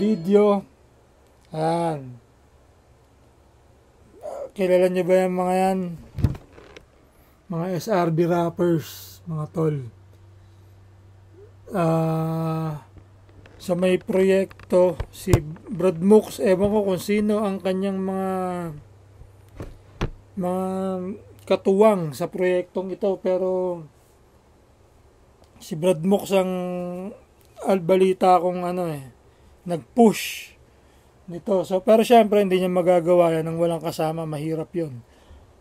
video. Ayan. Kilala nyo ba yung mga yan? Mga SRB rappers, mga tol. Sa may proyekto, si Brad Mooks, ewan ko kung sino ang kanyang mga katuwang sa proyektong ito, pero si Brad Mooks ang albalita kong nag-push nito. So, pero syempre hindi niya magagawa yan nang walang kasama, mahirap yun.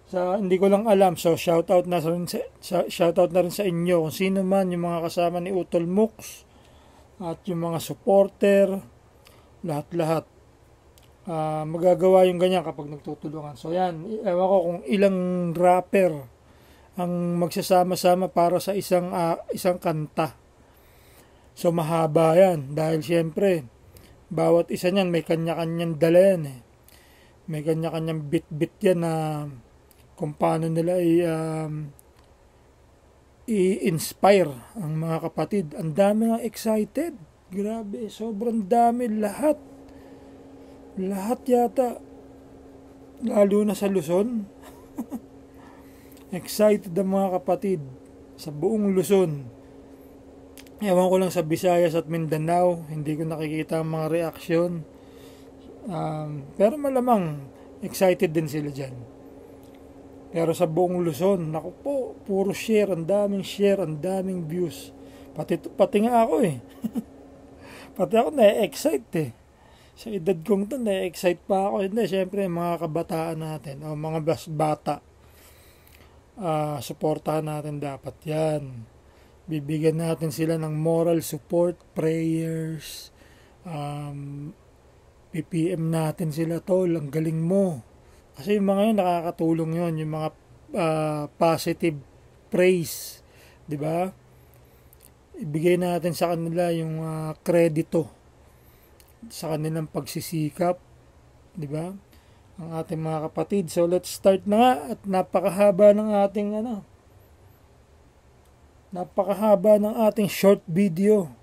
Hindi ko lang alam, so shoutout na rin sa inyo kung sino man yung mga kasama ni Utol Mooks at yung mga supporter, lahat-lahat. Magagawa yung ganyan kapag nagtutulungan. So yan, ewan ko kung ilang rapper ang magsasama-sama para sa isang kanta. So mahaba yan dahil syempre bawat isa niyan may kanya-kanyang dala yan eh. May kanya-kanyang bit-bit yan na kung paano nila i-inspire ang mga kapatid. Ang dami nga excited. Grabe, sobrang dami. Lahat yata. Lalo na sa Luzon. Excited ang mga kapatid sa buong Luzon. Ewan ko lang sa Visayas at Mindanao, hindi ko nakikita ang mga reaksyon. Pero malamang excited din sila dyan. Pero sa buong Luzon, naku po, puro share, ang daming views. Pati nga ako eh. Pati ako na-excite eh. Sa edad kong to, na-excite pa ako. Hindi, syempre, mga kabataan natin, o mga bata, suportahan natin dapat yan. Bibigyan natin sila ng moral support, prayers, PPM natin sila, tol, ang galing mo. Kasi yung mga yun, nakakatulong yun, yung mga positive praise, di ba? Ibigay natin sa kanila yung kredito sa kanilang pagsisikap, di ba? Ang ating mga kapatid. So let's start na nga, at napakahaba ng ating short video.